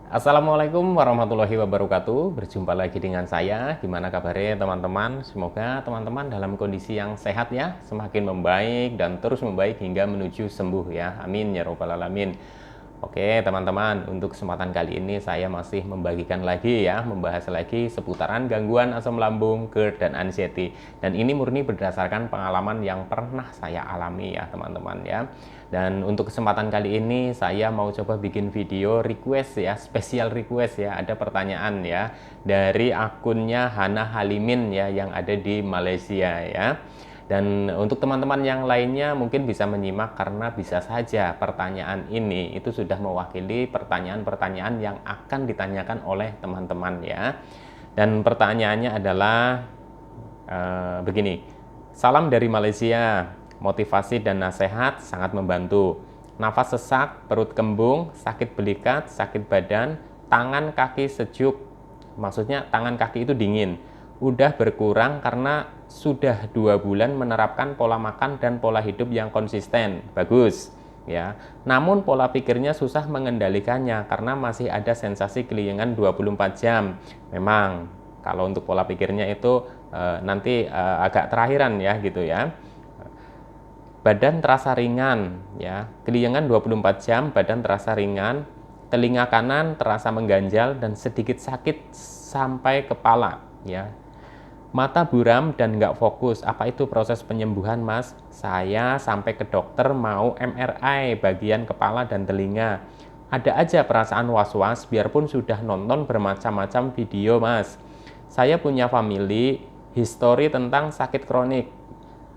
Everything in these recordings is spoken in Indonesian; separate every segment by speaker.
Speaker 1: Assalamualaikum warahmatullahi wabarakatuh. Berjumpa lagi dengan saya. Gimana kabarnya teman-teman? Semoga teman-teman dalam kondisi yang sehat ya, semakin membaik dan terus membaik hingga menuju sembuh ya. Amin ya robbal alamin. Oke teman-teman, untuk kesempatan kali ini saya masih membagikan lagi ya, membahas lagi seputaran gangguan asam lambung, GERD, dan anxiety. Dan ini murni berdasarkan pengalaman yang pernah saya alami ya teman-teman ya. Dan untuk kesempatan kali ini saya mau coba bikin video request ya, spesial request ya. Ada pertanyaan ya dari akunnya Hana Halimin ya yang ada di Malaysia ya. Dan untuk teman-teman yang lainnya mungkin bisa menyimak karena bisa saja pertanyaan ini itu sudah mewakili pertanyaan-pertanyaan yang akan ditanyakan oleh teman-teman ya. Dan pertanyaannya adalah begini. Salam dari Malaysia. Motivasi dan nasihat sangat membantu. Nafas sesak, perut kembung, sakit belikat, sakit badan, tangan kaki sejuk. Maksudnya tangan kaki itu dingin. Udah berkurang karena sudah 2 bulan menerapkan pola makan dan pola hidup yang konsisten. Bagus ya. Namun pola pikirnya susah mengendalikannya karena masih ada sensasi keliengan 24 jam. Memang kalau untuk pola pikirnya itu nanti agak terakhiran ya gitu ya. Badan terasa ringan ya, keliengan 24 jam, badan terasa ringan, telinga kanan terasa mengganjal dan sedikit sakit sampai kepala ya. Mata buram dan nggak fokus. Apa itu proses penyembuhan, Mas? Saya sampai ke dokter mau MRI bagian kepala dan telinga. Ada aja perasaan was-was biarpun sudah nonton bermacam-macam video, Mas. Saya punya family history tentang sakit kronik.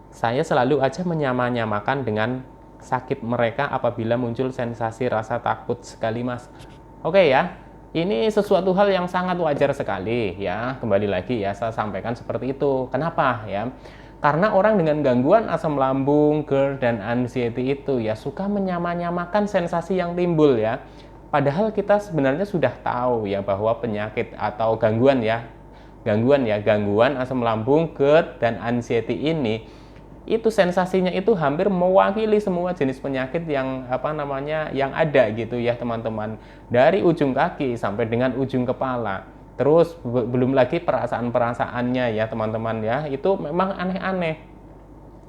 Speaker 1: Saya selalu aja menyamakan dengan sakit mereka apabila muncul sensasi rasa takut sekali, Mas. Oke ya, ini sesuatu hal yang sangat wajar sekali ya. Kembali lagi ya, saya sampaikan seperti itu. Kenapa ya? Karena orang dengan gangguan asam lambung, GERD, dan anxiety itu ya suka menyamakan sensasi yang timbul ya. Padahal kita sebenarnya sudah tahu ya bahwa penyakit atau gangguan asam lambung, GERD, dan anxiety ini itu sensasinya itu hampir mewakili semua jenis penyakit yang yang ada gitu ya teman-teman, dari ujung kaki sampai dengan ujung kepala. Terus belum lagi perasaan-perasaannya ya teman-teman ya, itu memang aneh-aneh.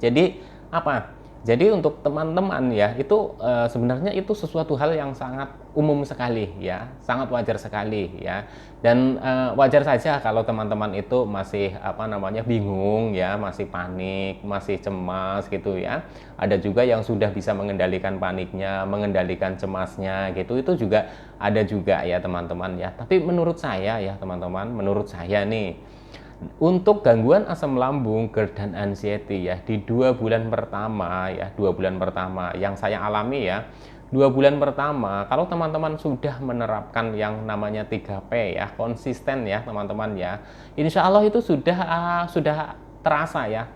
Speaker 1: Jadi apa? Jadi untuk teman-teman ya itu sebenarnya itu sesuatu hal yang sangat umum sekali ya, sangat wajar sekali ya. Dan wajar saja kalau teman-teman itu masih bingung ya, masih panik, masih cemas gitu ya. Ada juga yang sudah bisa mengendalikan paniknya, mengendalikan cemasnya gitu. Itu juga ada juga ya teman-teman ya. Tapi menurut saya ya teman-teman, menurut saya nih untuk gangguan asam lambung, GERD, dan anxiety ya di 2 bulan pertama ya, 2 bulan pertama yang saya alami ya, 2 bulan pertama kalau teman-teman sudah menerapkan yang namanya 3P ya, konsisten ya teman-teman ya, insya Allah itu sudah terasa ya,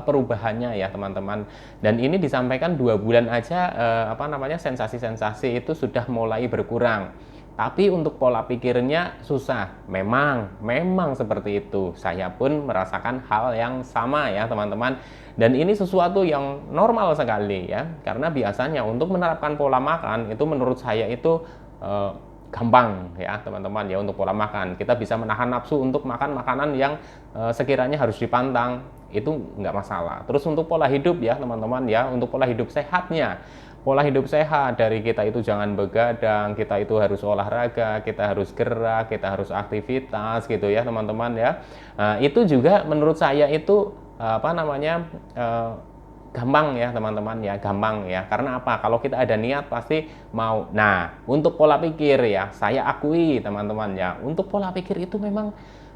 Speaker 1: perubahannya ya teman-teman. Dan ini disampaikan 2 bulan aja sensasi-sensasi itu sudah mulai berkurang. Tapi untuk pola pikirnya susah. Memang seperti itu. Saya pun merasakan hal yang sama ya teman-teman. Dan ini sesuatu yang normal sekali ya. Karena biasanya untuk menerapkan pola makan itu menurut saya itu eh, gampang ya teman-teman ya. Untuk pola makan kita bisa menahan nafsu untuk makan makanan yang sekiranya harus dipantang, itu nggak masalah. Terus untuk pola hidup ya teman-teman ya, untuk pola hidup sehatnya, pola hidup sehat dari kita itu jangan begadang, kita itu harus olahraga, kita harus gerak, kita harus aktivitas gitu ya teman-teman ya. Nah, itu juga menurut saya itu gampang ya teman-teman ya, gampang ya. Karena apa? Kalau kita ada niat pasti mau. Nah, untuk pola pikir ya, saya akui teman-teman ya, untuk pola pikir itu memang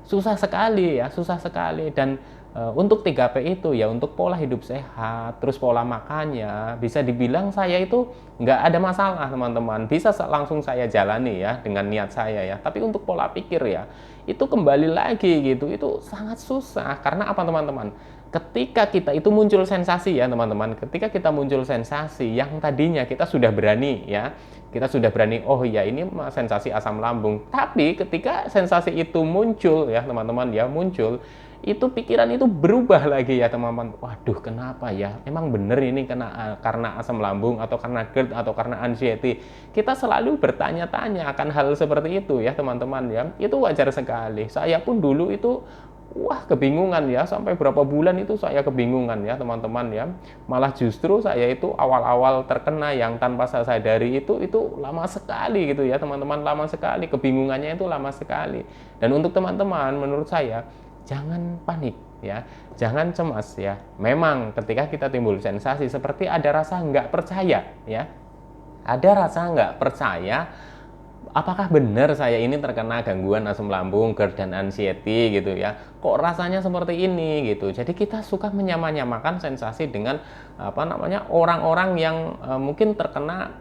Speaker 1: susah sekali ya, susah sekali. Dan untuk 3P itu ya, untuk pola hidup sehat, terus pola makannya, bisa dibilang saya itu nggak ada masalah teman-teman. Bisa langsung saya jalani ya dengan niat saya ya. Tapi untuk pola pikir ya, itu kembali lagi gitu, itu sangat susah. Karena apa teman-teman? Ketika kita itu muncul sensasi ya teman-teman, ketika kita muncul sensasi yang tadinya kita sudah berani ya, kita sudah berani, oh iya ini sensasi asam lambung. Tapi ketika sensasi itu muncul ya teman-teman ya, muncul, itu pikiran itu berubah lagi ya teman-teman. Waduh, kenapa ya? Emang bener ini karena asam lambung atau karena GERD atau karena anxiety? Kita selalu bertanya-tanya akan hal seperti itu ya teman-teman ya. Itu wajar sekali. Saya pun dulu itu kebingungan ya, sampai berapa bulan itu saya kebingungan ya teman-teman ya. Malah justru saya itu awal-awal terkena yang tanpa saya sadari itu lama sekali gitu ya teman-teman, lama sekali, kebingungannya itu lama sekali. Dan untuk teman-teman, menurut saya jangan panik ya, jangan cemas ya. Memang ketika kita timbul sensasi seperti ada rasa nggak percaya ya, ada rasa nggak percaya, apakah benar saya ini terkena gangguan asam lambung, GERD dan anxiety gitu ya? Kok rasanya seperti ini gitu. Jadi kita suka menyamakan sensasi dengan orang-orang yang mungkin terkena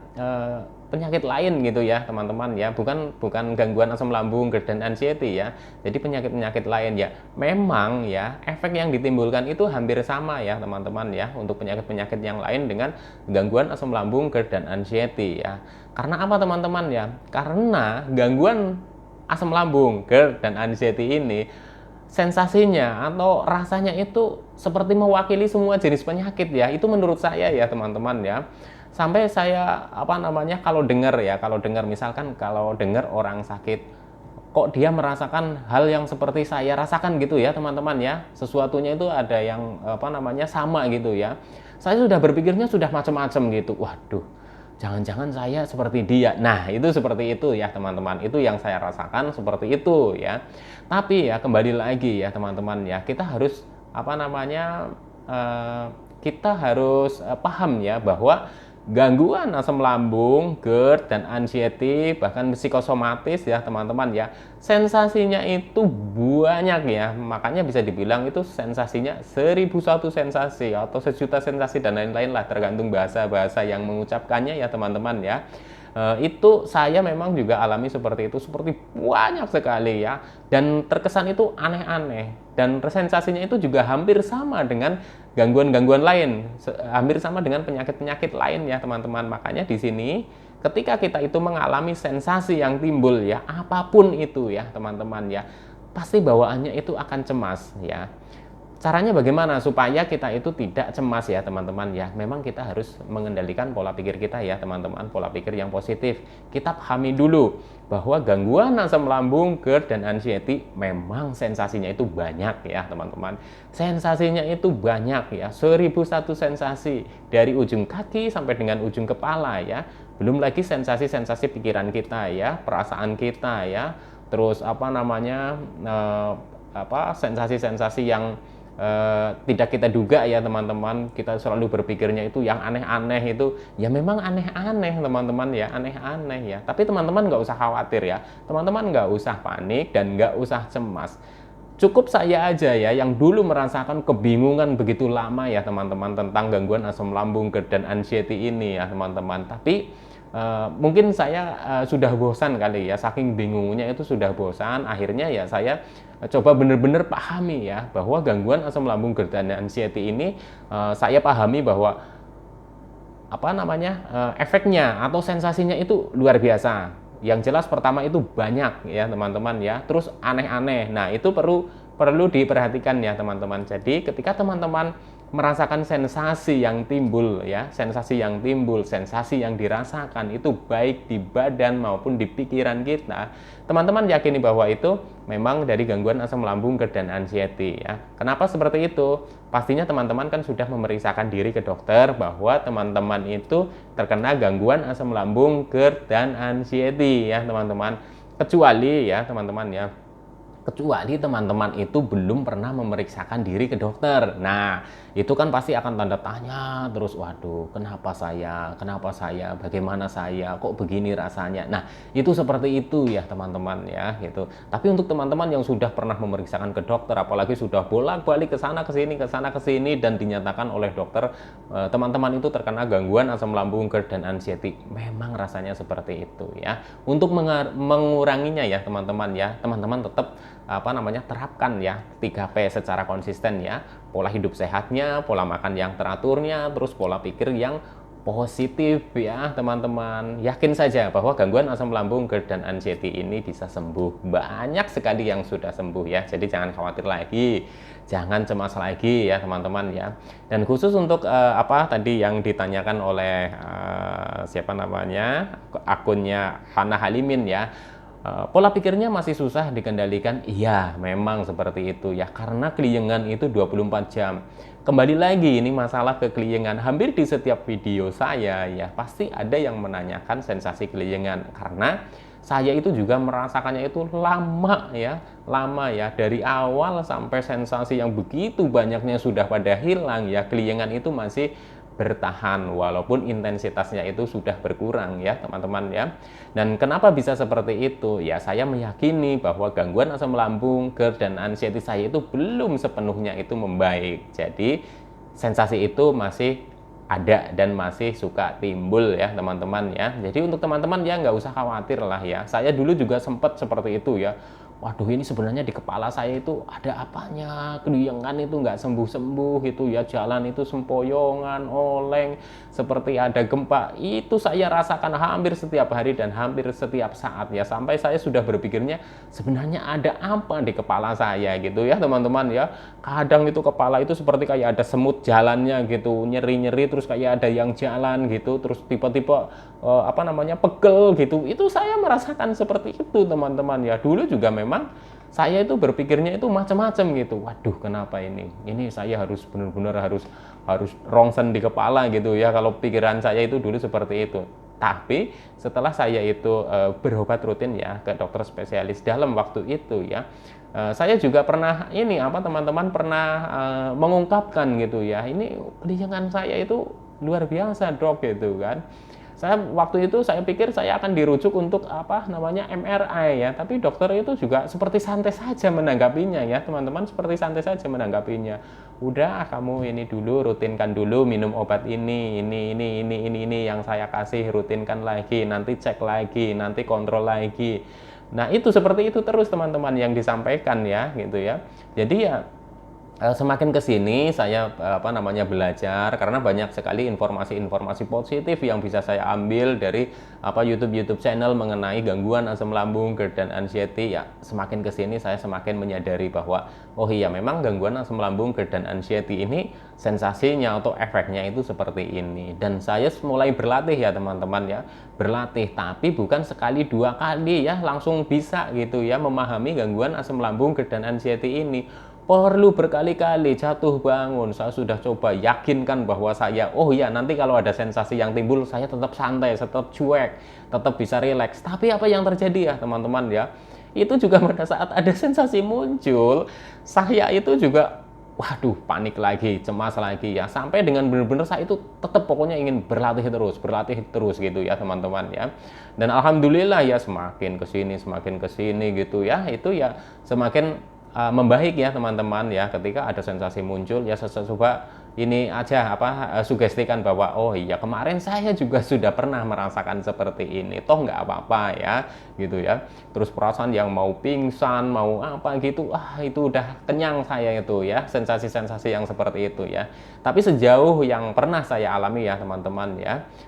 Speaker 1: penyakit lain gitu ya teman-teman ya, bukan gangguan asam lambung, GERD dan anxiety ya. Jadi penyakit-penyakit lain ya. Memang ya efek yang ditimbulkan itu hampir sama ya teman-teman ya untuk penyakit-penyakit yang lain dengan gangguan asam lambung, GERD dan anxiety ya. Karena apa teman-teman ya? Karena gangguan asam lambung, GERD dan anxiety ini sensasinya atau rasanya itu seperti mewakili semua jenis penyakit ya. Itu menurut saya ya teman-teman ya. Sampai saya kalau dengar misalkan kalau dengar orang sakit kok dia merasakan hal yang seperti saya rasakan gitu ya teman-teman ya. Sesuatunya itu ada yang sama gitu ya. Saya sudah berpikirnya sudah macam-macam gitu. Waduh, jangan-jangan saya seperti dia. Nah, itu seperti itu ya teman-teman. Itu yang saya rasakan seperti itu ya. Tapi ya kembali lagi ya teman-teman ya, kita harus kita harus paham ya bahwa gangguan asam lambung, GERD dan anxiety bahkan psikosomatis ya teman-teman ya, sensasinya itu banyak ya. Makanya bisa dibilang itu sensasinya 1001 sensasi atau sejuta sensasi dan lain-lain lah, tergantung bahasa-bahasa yang mengucapkannya ya teman-teman ya. Itu saya memang juga alami seperti itu, seperti banyak sekali ya, dan terkesan itu aneh-aneh, dan sensasinya itu juga hampir sama dengan gangguan-gangguan lain, hampir sama dengan penyakit-penyakit lain ya teman-teman. Makanya di sini ketika kita itu mengalami sensasi yang timbul ya, apapun itu ya teman-teman ya, pasti bawaannya itu akan cemas ya. Caranya bagaimana supaya kita itu tidak cemas ya teman-teman ya? Memang kita harus mengendalikan pola pikir kita ya teman-teman, pola pikir yang positif. Kita pahami dulu bahwa gangguan asam lambung, GERD dan anxiety memang sensasinya itu banyak ya teman-teman. Sensasinya itu banyak ya, 1001 sensasi dari ujung kaki sampai dengan ujung kepala ya. Belum lagi sensasi-sensasi pikiran kita ya, perasaan kita ya. Terus sensasi-sensasi yang tidak kita duga ya teman-teman. Kita selalu berpikirnya itu yang aneh-aneh, itu ya memang aneh-aneh teman-teman ya, aneh-aneh ya. Tapi teman-teman nggak usah khawatir ya, teman-teman nggak usah panik dan nggak usah cemas. Cukup saya aja ya yang dulu merasakan kebingungan begitu lama ya teman-teman tentang gangguan asam lambung, GERD dan anxiety ini ya teman-teman. Tapi mungkin saya sudah bosan kali ya, saking bingungnya itu sudah bosan. Akhirnya ya saya coba benar-benar pahami ya bahwa gangguan asam lambung, GERD dan anxiety ini saya pahami bahwa efeknya atau sensasinya itu luar biasa. Yang jelas pertama itu banyak ya teman-teman ya, terus aneh-aneh. Nah, itu perlu diperhatikan ya teman-teman. Jadi ketika teman-teman merasakan sensasi yang timbul ya, sensasi yang dirasakan itu baik di badan maupun di pikiran kita, teman-teman yakini bahwa itu memang dari gangguan asam lambung, GERD dan anxiety ya. Kenapa seperti itu? Pastinya teman-teman kan sudah memeriksakan diri ke dokter bahwa teman-teman itu terkena gangguan asam lambung, GERD dan anxiety ya teman-teman. Kecuali teman-teman itu belum pernah memeriksakan diri ke dokter. Nah, itu kan pasti akan tanda tanya terus, waduh, kenapa saya, bagaimana saya, kok begini rasanya. Nah, itu seperti itu ya teman-teman ya gitu. Tapi untuk teman-teman yang sudah pernah memeriksakan ke dokter, apalagi sudah bolak-balik ke sana ke sini dan dinyatakan oleh dokter teman-teman itu terkena gangguan asam lambung, GERD dan anxiety, memang rasanya seperti itu ya. Untuk menguranginya ya teman-teman tetap terapkan ya 3P secara konsisten ya. Pola hidup sehatnya, pola makan yang teraturnya, terus pola pikir yang positif ya teman-teman. Yakin saja bahwa gangguan asam lambung, GERD dan anxiety ini bisa sembuh. Banyak sekali yang sudah sembuh ya. Jadi jangan khawatir lagi, jangan cemas lagi ya teman-teman ya. Dan khusus untuk apa tadi yang ditanyakan oleh siapa namanya, akunnya Hana Halimin ya. Pola pikirnya masih susah dikendalikan. Iya, memang seperti itu ya. Karena keliengan itu 24 jam. Kembali lagi ini masalah kekeliengan. Hampir di setiap video saya ya pasti ada yang menanyakan sensasi keliengan karena saya itu juga merasakannya itu lama ya dari awal sampai sensasi yang begitu banyaknya sudah pada hilang ya, keliengan itu masih bertahan walaupun intensitasnya itu sudah berkurang ya teman-teman ya. Dan kenapa bisa seperti itu? Ya saya meyakini bahwa gangguan asam lambung, GERD dan anxiety saya itu belum sepenuhnya itu membaik. Jadi sensasi itu masih ada dan masih suka timbul ya teman-teman ya. Jadi untuk teman-teman ya nggak usah khawatir lah ya. Saya dulu juga sempat seperti itu ya. Waduh, ini sebenarnya di kepala saya itu ada apanya, keliengan itu nggak sembuh-sembuh gitu ya, jalan itu sempoyongan, oleng, seperti ada gempa. Itu saya rasakan hampir setiap hari dan hampir setiap saat ya, sampai saya sudah berpikirnya sebenarnya ada apa di kepala saya gitu ya teman-teman ya. Kadang itu kepala itu seperti kayak ada semut jalannya gitu, nyeri-nyeri terus kayak ada yang jalan gitu, terus tiba-tiba apa namanya pegel gitu. Itu saya merasakan seperti itu teman-teman ya. Dulu juga memang saya itu berpikirnya itu macam-macam gitu. Waduh, kenapa ini? Ini saya harus benar-benar harus rongsen di kepala gitu ya. Kalau pikiran saya itu dulu seperti itu. Tapi setelah saya itu berobat rutin ya ke dokter spesialis dalam waktu itu ya, saya juga pernah ini apa teman-teman pernah mengungkapkan gitu ya. Ini keliengan saya itu luar biasa, Dok, gitu kan. Saya waktu itu saya pikir saya akan dirujuk untuk apa namanya MRI ya, tapi dokter itu juga seperti santai saja menanggapinya ya teman-teman, seperti santai saja menanggapinya. Udah, kamu ini dulu rutinkan dulu minum obat ini yang saya kasih, rutinkan lagi, nanti cek lagi, nanti kontrol lagi. Nah itu seperti itu terus teman-teman yang disampaikan ya gitu ya. Jadi ya semakin ke sini saya apa namanya belajar karena banyak sekali informasi-informasi positif yang bisa saya ambil dari apa YouTube channel mengenai gangguan asam lambung, GERD dan anxiety ya. Semakin ke sini saya semakin menyadari bahwa oh iya memang gangguan asam lambung, GERD dan anxiety ini sensasinya atau efeknya itu seperti ini. Dan saya mulai berlatih ya teman-teman ya. Berlatih tapi bukan sekali dua kali ya langsung bisa gitu ya memahami gangguan asam lambung, GERD dan anxiety ini. Perlu berkali-kali jatuh bangun. Saya sudah coba yakinkan bahwa saya, oh ya nanti kalau ada sensasi yang timbul saya tetap santai, tetap cuek, tetap bisa rileks. Tapi apa yang terjadi ya teman-teman ya, itu juga pada saat ada sensasi muncul, saya itu juga waduh panik lagi, cemas lagi ya, sampai dengan benar-benar saya itu tetap pokoknya ingin berlatih terus gitu ya teman-teman ya. Dan alhamdulillah ya semakin kesini gitu ya, itu ya semakin membaik ya teman-teman ya. Ketika ada sensasi muncul ya coba ini aja apa sugestikan bahwa oh iya kemarin saya juga sudah pernah merasakan seperti ini, toh nggak apa-apa ya gitu ya. Terus perasaan yang mau pingsan mau apa gitu itu udah kenyang saya itu ya, sensasi-sensasi yang seperti itu ya. Tapi sejauh yang pernah saya alami ya teman-teman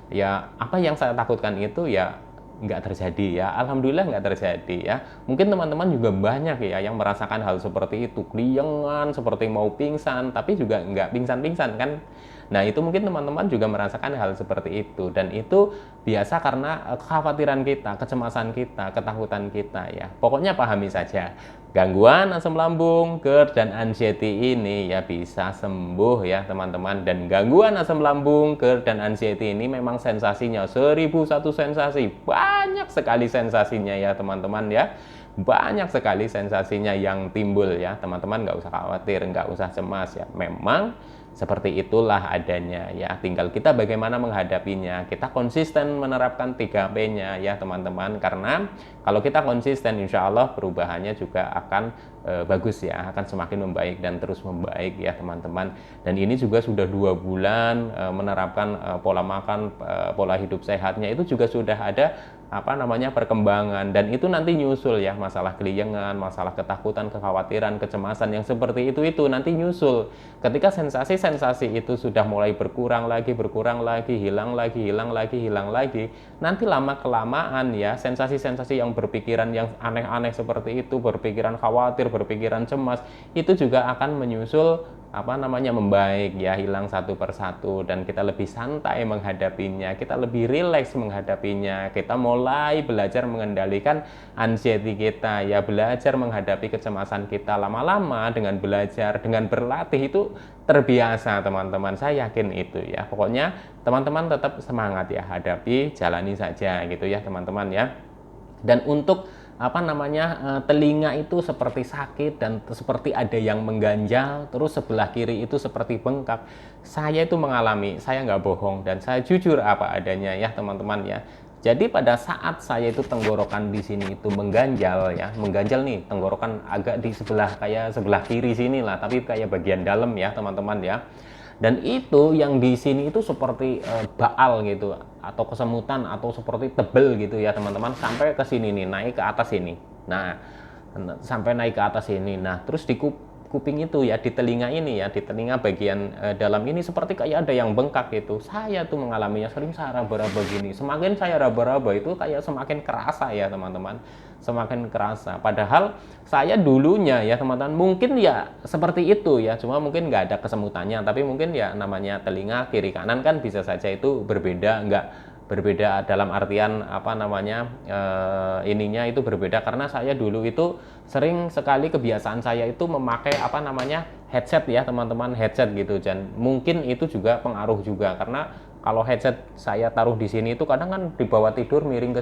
Speaker 1: ya apa yang saya takutkan itu ya nggak terjadi ya, alhamdulillah nggak terjadi ya. Mungkin teman-teman juga banyak ya yang merasakan hal seperti itu, keliengan seperti mau pingsan tapi juga nggak pingsan-pingsan kan. Nah itu mungkin teman-teman juga merasakan hal seperti itu, dan itu biasa karena kekhawatiran kita, kecemasan kita, ketakutan kita ya. Pokoknya pahami saja gangguan asam lambung, GERD dan anxiety ini ya bisa sembuh ya teman-teman. Dan gangguan asam lambung, GERD dan anxiety ini memang sensasinya 1001 sensasi, banyak sekali sensasinya ya teman-teman ya. Banyak sekali sensasinya yang timbul ya teman-teman, nggak usah khawatir, nggak usah cemas ya. Memang seperti itulah adanya ya, tinggal kita bagaimana menghadapinya. Kita konsisten menerapkan 3P-nya ya teman-teman, karena kalau kita konsisten insya Allah perubahannya juga akan bagus ya, akan semakin membaik dan terus membaik ya teman-teman. Dan ini juga sudah 2 bulan menerapkan pola makan, pola hidup sehatnya itu juga sudah ada perkembangan, dan itu nanti nyusul ya, masalah keliengan, masalah ketakutan, kekhawatiran, kecemasan yang seperti itu nanti nyusul ketika sensasi-sensasi itu sudah mulai berkurang lagi, hilang lagi, nanti lama kelamaan ya sensasi-sensasi yang berpikiran yang aneh-aneh seperti itu, berpikiran khawatir, berpikiran cemas, itu juga akan menyusul membaik ya, hilang satu persatu, dan kita lebih santai menghadapinya, kita lebih rileks menghadapinya, kita mulai belajar mengendalikan anxiety kita ya, belajar menghadapi kecemasan kita. Lama-lama dengan belajar, dengan berlatih itu terbiasa teman-teman, saya yakin itu ya. Pokoknya teman-teman tetap semangat ya, hadapi, jalani saja gitu ya teman-teman ya. Dan untuk telinga itu seperti sakit dan seperti ada yang mengganjal, terus sebelah kiri itu seperti bengkak. Saya itu mengalami, saya nggak bohong dan saya jujur apa adanya ya teman-teman ya. Jadi pada saat saya itu tenggorokan di sini itu mengganjal ya, mengganjal nih tenggorokan agak di sebelah kayak sebelah kiri sini lah, tapi kayak bagian dalam ya teman-teman ya. Dan itu yang di sini itu seperti baal gitu, atau kesemutan, atau seperti tebel gitu ya teman-teman, sampai ke sini nih, naik ke atas ini. Nah, sampai naik ke atas ini. Nah, terus di kuping itu ya, di telinga ini ya, di telinga bagian dalam ini seperti kayak ada yang bengkak gitu. Saya tuh mengalaminya, sering saya raba-raba gini. Semakin saya raba-raba itu kayak semakin kerasa ya teman-teman, semakin kerasa. Padahal saya dulunya ya teman-teman mungkin ya seperti itu ya, cuma mungkin nggak ada kesemutannya, tapi mungkin ya namanya telinga kiri kanan kan bisa saja itu berbeda, nggak berbeda dalam artian ininya itu berbeda, karena saya dulu itu sering sekali kebiasaan saya itu memakai headset ya teman-teman, headset gitu, dan mungkin itu juga pengaruh juga, karena kalau headset saya taruh di sini itu kadang kan dibawa tidur miring ke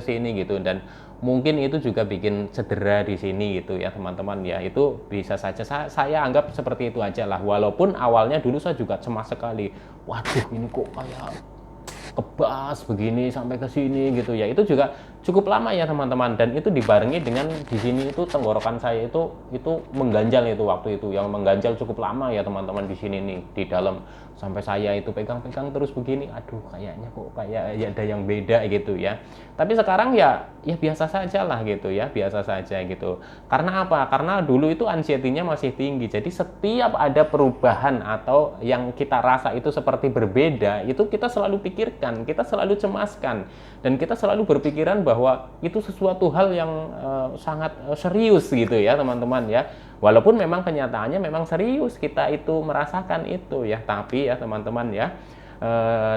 Speaker 1: sini gitu, dan mungkin itu juga bikin cedera di sini gitu ya teman-teman ya. Itu bisa saja saya anggap seperti itu aja lah, walaupun awalnya dulu saya juga cemas sekali, waduh ini kok kayak kebas begini sampai ke sini gitu ya. Itu juga cukup lama ya teman-teman, dan itu dibarengi dengan di sini itu tenggorokan saya itu mengganjal, itu waktu itu yang mengganjal cukup lama ya teman-teman, di sini nih di dalam, sampai saya itu pegang-pegang terus begini, aduh kayaknya kok kayak ya ada yang beda gitu ya. Tapi sekarang ya biasa saja lah gitu ya, biasa saja gitu. Karena apa? Karena dulu itu anxiety-nya masih tinggi, jadi setiap ada perubahan atau yang kita rasa itu seperti berbeda, itu kita selalu pikirkan, kita selalu cemaskan, dan kita selalu berpikiran bahwa itu sesuatu hal yang sangat serius gitu ya teman-teman ya. Walaupun memang kenyataannya memang serius, kita itu merasakan itu ya, tapi ya teman-teman ya,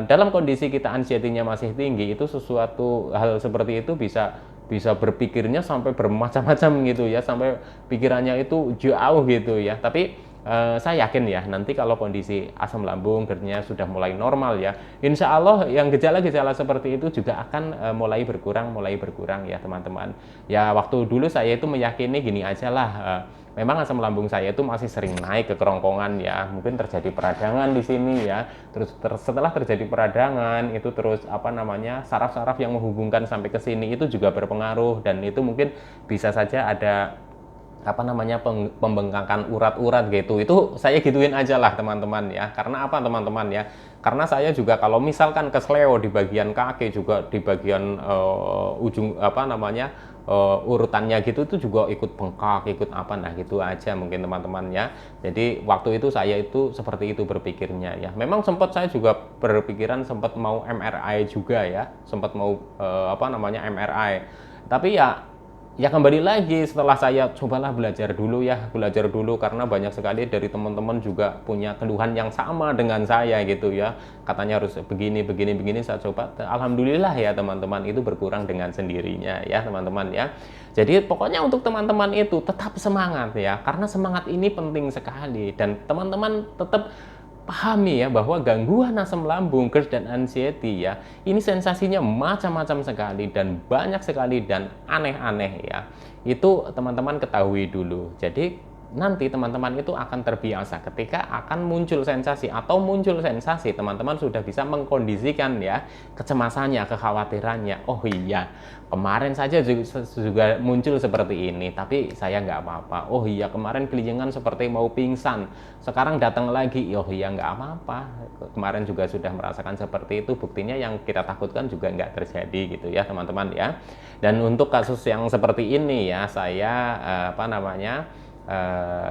Speaker 1: dalam kondisi kita anxiety-nya masih tinggi, itu sesuatu hal seperti itu bisa berpikirnya sampai bermacam-macam gitu ya, sampai pikirannya itu jauh gitu ya. Tapi saya yakin ya, nanti kalau kondisi asam lambung GERD-nya sudah mulai normal ya, insya Allah yang gejala-gejala seperti itu juga akan mulai berkurang ya teman-teman. Ya waktu dulu saya itu meyakini gini aja lah, memang asam lambung saya itu masih sering naik ke kerongkongan ya, mungkin terjadi peradangan di sini ya, terus setelah terjadi peradangan itu terus saraf-saraf yang menghubungkan sampai ke sini itu juga berpengaruh, dan itu mungkin bisa saja ada pembengkakan urat-urat gitu. Itu saya gituin aja lah teman-teman ya. Karena apa teman-teman ya? Karena saya juga kalau misalkan kesleo di bagian kaki, juga di bagian ujung urutannya gitu, itu juga ikut bengkak, ikut nah gitu aja mungkin teman-teman ya. Jadi waktu itu saya itu seperti itu berpikirnya ya. Memang sempat saya juga berpikiran sempat mau MRI juga ya, sempat mau MRI. Tapi ya kembali lagi, setelah saya cobalah belajar dulu, karena banyak sekali dari teman-teman juga punya keluhan yang sama dengan saya gitu ya, katanya harus begini, saya coba, alhamdulillah ya teman-teman, itu berkurang dengan sendirinya ya teman-teman ya. Jadi pokoknya untuk teman-teman itu tetap semangat ya, karena semangat ini penting sekali, dan teman-teman tetap pahami ya bahwa gangguan asam lambung, GERD dan anxiety ya, ini sensasinya macam-macam sekali dan banyak sekali dan aneh-aneh ya. Itu teman-teman ketahui dulu. Jadi nanti teman-teman itu akan terbiasa ketika akan muncul sensasi teman-teman sudah bisa mengkondisikan ya kecemasannya, kekhawatirannya. Oh iya, kemarin saja juga muncul seperti ini, tapi saya nggak apa-apa. Oh iya, kemarin kelingan seperti mau pingsan, sekarang datang lagi. Oh iya, nggak apa-apa. Kemarin juga sudah merasakan seperti itu, buktinya yang kita takutkan juga nggak terjadi gitu ya teman-teman ya. Dan untuk kasus yang seperti ini ya, saya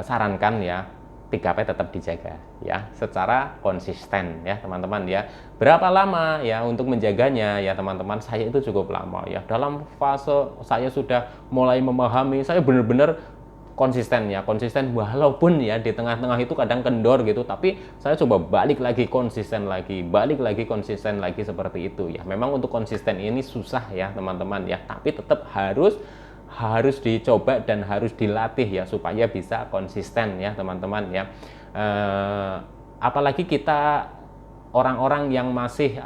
Speaker 1: sarankan ya 3P tetap dijaga ya secara konsisten ya teman-teman ya. Berapa lama ya untuk menjaganya ya teman-teman? Saya itu cukup lama ya. Dalam fase saya sudah mulai memahami, saya benar-benar konsisten walaupun ya di tengah-tengah itu kadang kendor gitu, tapi saya coba balik lagi konsisten lagi seperti itu ya. Memang untuk konsisten ini susah ya teman-teman ya, tapi tetap harus dicoba dan harus dilatih ya supaya bisa konsisten ya teman-teman ya. Apalagi kita orang-orang yang masih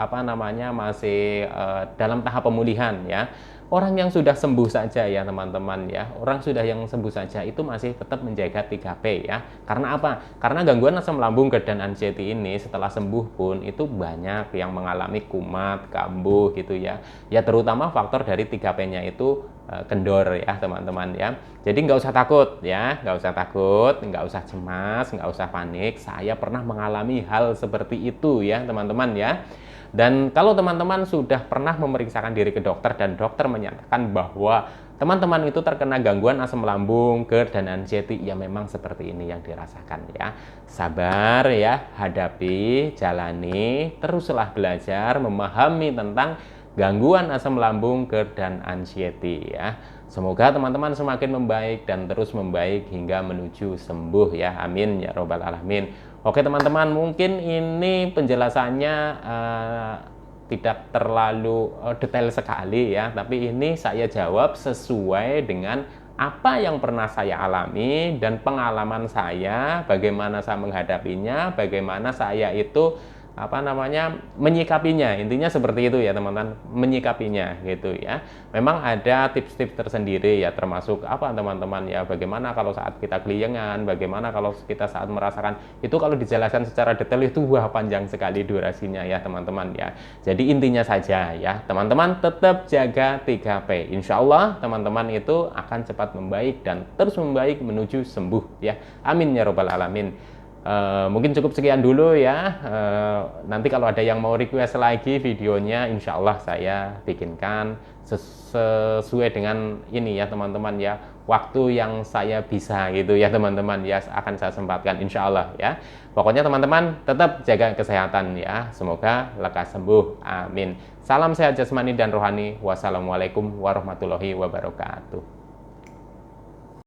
Speaker 1: dalam tahap pemulihan ya. Orang yang sudah sembuh saja ya teman-teman ya, orang sudah yang sembuh saja itu masih tetap menjaga 3P ya. Karena apa? Karena gangguan asam lambung, GERD dan anxiety ini setelah sembuh pun itu banyak yang mengalami kumat, kambuh gitu ya. Ya terutama faktor dari 3P-nya itu kendor ya teman-teman ya. Jadi nggak usah takut ya, nggak usah cemas, nggak usah panik. Saya pernah mengalami hal seperti itu ya teman-teman ya. Dan kalau teman-teman sudah pernah memeriksakan diri ke dokter dan dokter menyatakan bahwa teman-teman itu terkena gangguan asam lambung, GERD dan anxiety, ya memang seperti ini yang dirasakan ya. Sabar ya, hadapi, jalani, teruslah belajar memahami tentang gangguan asam lambung, GERD dan anxiety ya. Semoga teman-teman semakin membaik dan terus membaik hingga menuju sembuh ya. Amin ya robbal alamin. Oke teman-teman, mungkin ini penjelasannya tidak terlalu detail sekali ya, tapi ini saya jawab sesuai dengan apa yang pernah saya alami dan pengalaman saya, bagaimana saya menghadapinya, bagaimana saya itu menyikapinya. Intinya seperti itu ya teman-teman, menyikapinya gitu ya. Memang ada tips-tips tersendiri ya, termasuk teman-teman ya, bagaimana kalau saat kita keliengan, bagaimana kalau kita saat merasakan itu, kalau dijelaskan secara detail itu panjang sekali durasinya ya teman-teman ya. Jadi intinya saja ya teman-teman, tetap jaga 3P. Insya Allah teman-teman itu akan cepat membaik dan terus membaik menuju sembuh ya. Amin ya robbal alamin. Mungkin cukup sekian dulu ya. Nanti kalau ada yang mau request lagi videonya, insya Allah saya bikinkan sesuai dengan ini ya teman-teman ya, waktu yang saya bisa gitu ya teman-teman ya, akan saya sempatkan insya Allah ya. Pokoknya teman-teman tetap jaga kesehatan ya, semoga lekas sembuh, amin. Salam sehat jasmani dan rohani. Wassalamualaikum warahmatullahi wabarakatuh.